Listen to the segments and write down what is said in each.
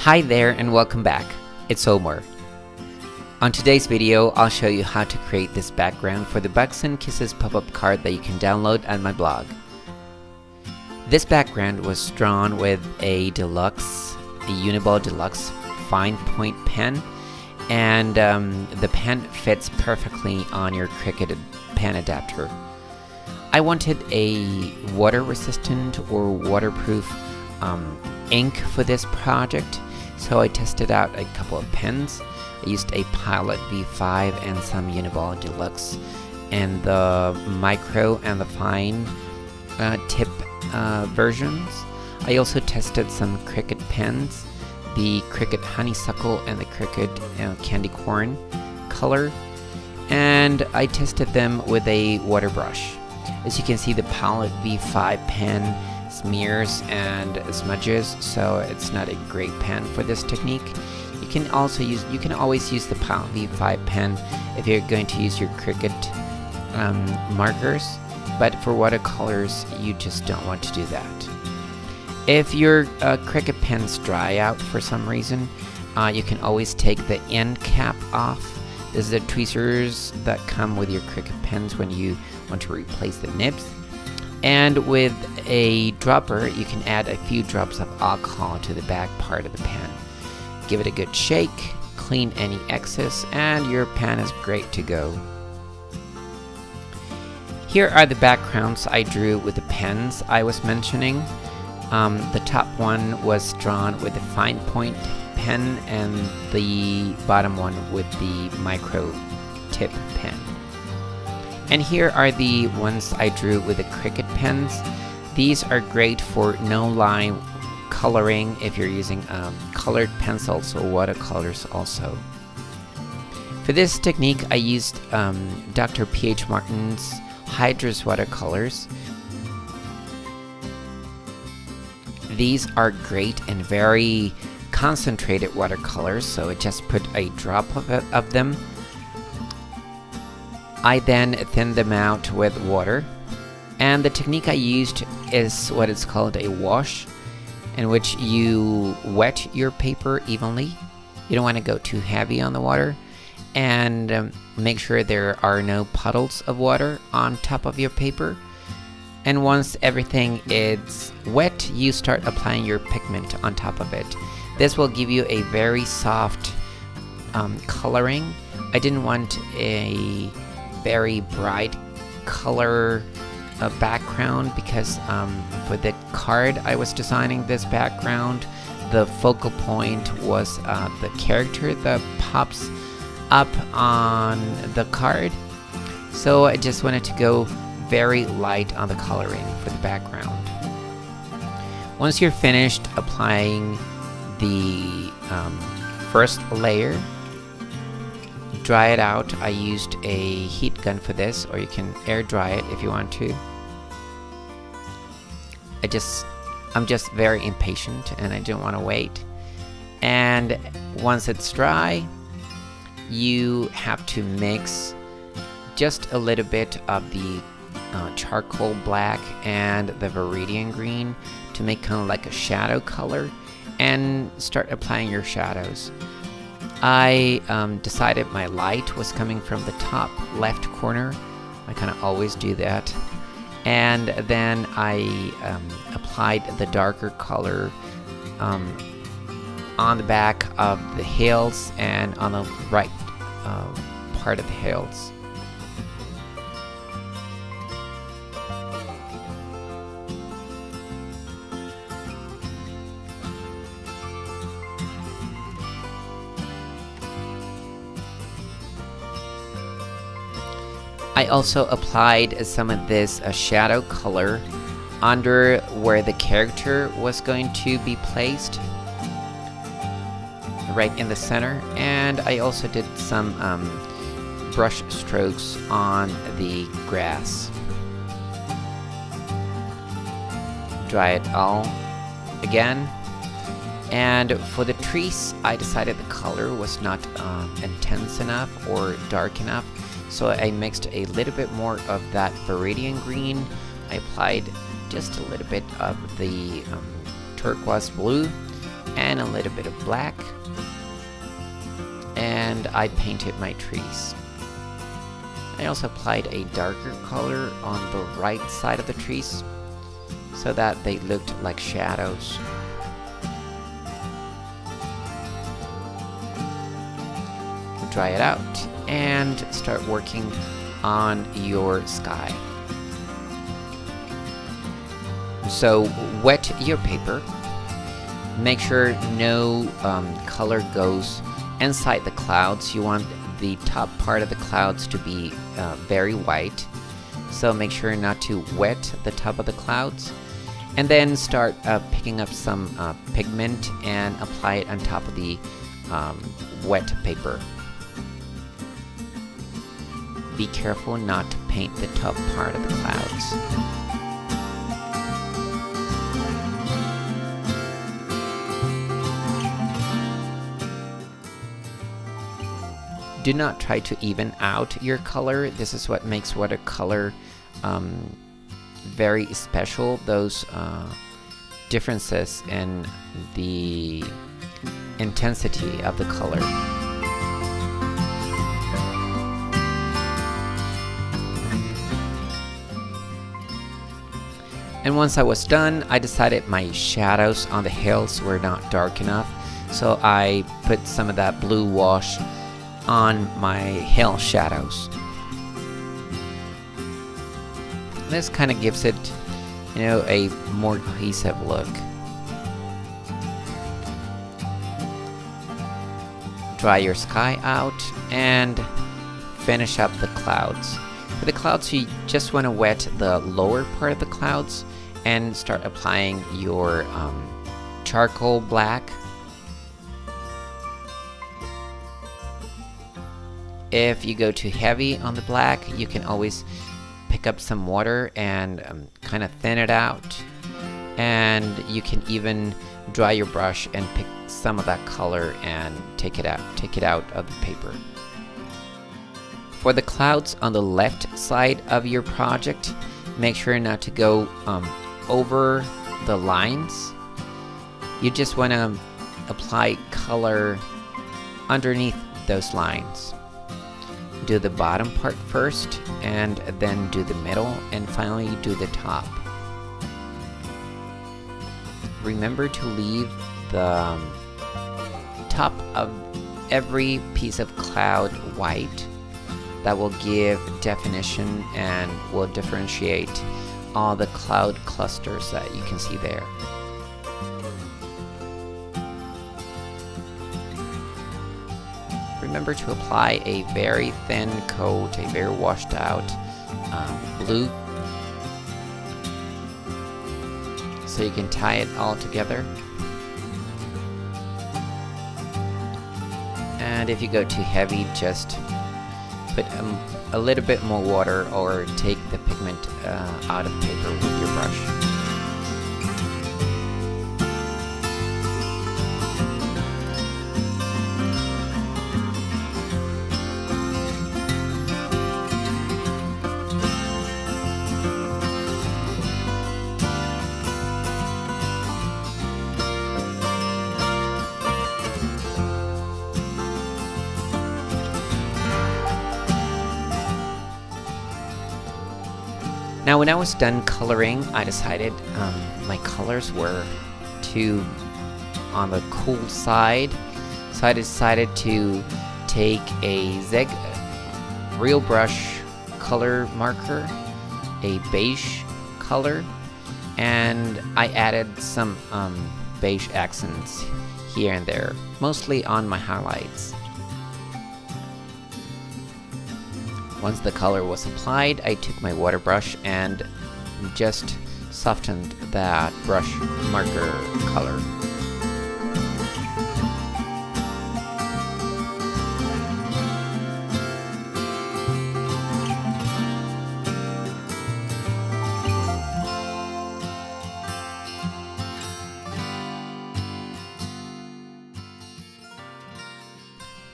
Hi there and welcome back. It's Omar. On today's video, I'll show you how to create this background for the Bugs and Kisses pop-up card that you can download on my blog. This background was drawn with a Deluxe, a Uni-ball Deluxe fine point pen, and the pen fits perfectly on your Cricut pen adapter. I wanted a water-resistant or waterproof ink for this project, so I tested out a couple of pens. I used a Pilot V5 and some Uni-ball Deluxe, and the micro and the fine tip versions. I also tested some Cricut pens, the Cricut Honeysuckle and the Cricut Candy Corn color, and I tested them with a water brush. As you can see, the Pilot V5 pen smears and smudges, so it's not a great pen for this technique. You can always use the Pilot V5 pen if you're going to use your Cricut markers, but for watercolors you just don't want to do that. If your Cricut pens dry out for some reason, you can always take the end cap off. This is the tweezers that come with your Cricut pens when you want to replace the nibs. And with a dropper, you can add a few drops of alcohol to the back part of the pen. Give it a good shake, clean any excess, and your pen is great to go. Here are the backgrounds I drew with the pens I was mentioning. The top one was drawn with the fine point pen and the bottom one with the micro tip pen. And here are the ones I drew with the Cricut pens. These are great for no-line coloring if you're using colored pencils or watercolors also. For this technique, I used Dr. P.H. Martin's Hydrus watercolors. These are great and very concentrated watercolors, so I just put a drop of them. I then thinned them out with water, and the technique I used is what is called a wash, in which you wet your paper evenly. You don't want to go too heavy on the water, and make sure there are no puddles of water on top of your paper. And once everything is wet, you start applying your pigment on top of it. This will give you a very soft coloring. I didn't want a very bright color background because for the card I was designing this background, the focal point was the character that pops up on the card. So I just wanted to go very light on the coloring for the background. Once you're finished applying the first layer, dry it out. I used a heat gun for this, or you can air dry it if you want to. I'm just very impatient and I don't want to wait. And once it's dry, you have to mix just a little bit of the charcoal black and the viridian green to make kind of like a shadow color, and start applying your shadows. I decided my light was coming from the top left corner. I kind of always do that. And then I applied the darker color on the back of the hills and on the right part of the hills. I also applied some of this shadow color under where the character was going to be placed, right in the center, and I also did some brush strokes on the grass. Dry it all again. And for the trees, I decided the color was not intense enough or dark enough, so I mixed a little bit more of that viridian green. I applied just a little bit of the turquoise blue, and a little bit of black, and I painted my trees. I also applied a darker color on the right side of the trees so that they looked like shadows. Dry it out and start working on your sky. So wet your paper. Make sure no color goes inside the clouds. You want the top part of the clouds to be very white. So make sure not to wet the top of the clouds. And then start picking up some pigment and apply it on top of the wet paper. Be careful not to paint the top part of the clouds. Do not try to even out your color. This is what makes watercolor very special. Those differences in the intensity of the color. And once I was done, I decided my shadows on the hills were not dark enough, so I put some of that blue wash on my hill shadows. This kind of gives it, you know, a more cohesive look. Dry your sky out and finish up the clouds. For the clouds, you just want to wet the lower part of the clouds and start applying your charcoal black. If you go too heavy on the black, you can always pick up some water and kind of thin it out. And you can even dry your brush and pick some of that color and take it out of the paper. For the clouds on the left side of your project, make sure not to go over the lines. You just want to apply color underneath those lines. Do the bottom part first, and then do the middle, and finally do the top. Remember to leave the top of every piece of cloud white. That will give definition and will differentiate all the cloud clusters that you can see there. Remember to apply a very thin coat, a very washed out blue, so you can tie it all together. And if you go too heavy, just put a little bit more water or take the pigment out of the paper with your brush. Now when I was done coloring, I decided my colors were too on the cool side, so I decided to take a real brush color marker, a beige color, and I added some beige accents here and there, mostly on my highlights. Once the color was applied, I took my water brush and just softened that brush marker color.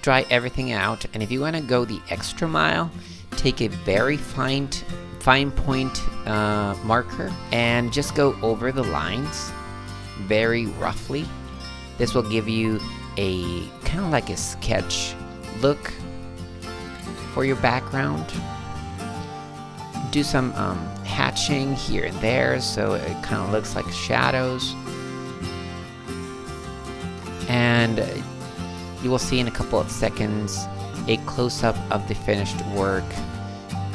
Dry everything out, and if you want to go the extra mile, take a very fine point marker and just go over the lines very roughly This will give you a kind of like a sketch look for your background. Do some hatching here and there so it kind of looks like shadows. And you will see in a couple of seconds a close-up of the finished work,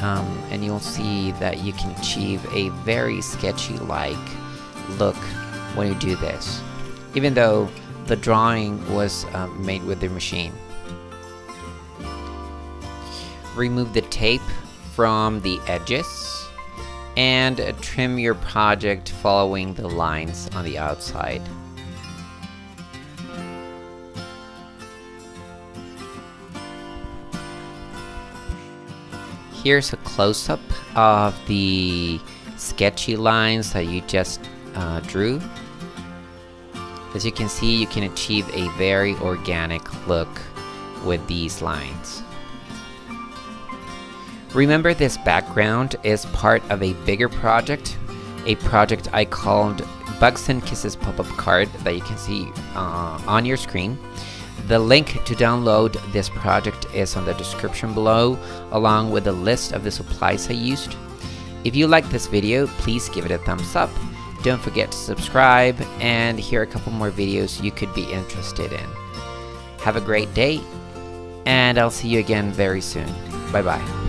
and you'll see that you can achieve a very sketchy-like look when you do this, even though the drawing was made with the machine. Remove the tape from the edges and trim your project following the lines on the outside. Here's a close-up of the sketchy lines that you just drew. As you can see, you can achieve a very organic look with these lines. Remember, this background is part of a bigger project, a project I called Bugs and Kisses pop-up card that you can see on your screen. The link to download this project is on the description below, along with a list of the supplies I used. If you like this video, please give it a thumbs up. Don't forget to subscribe, and here are a couple more videos you could be interested in. Have a great day, and I'll see you again very soon. Bye bye.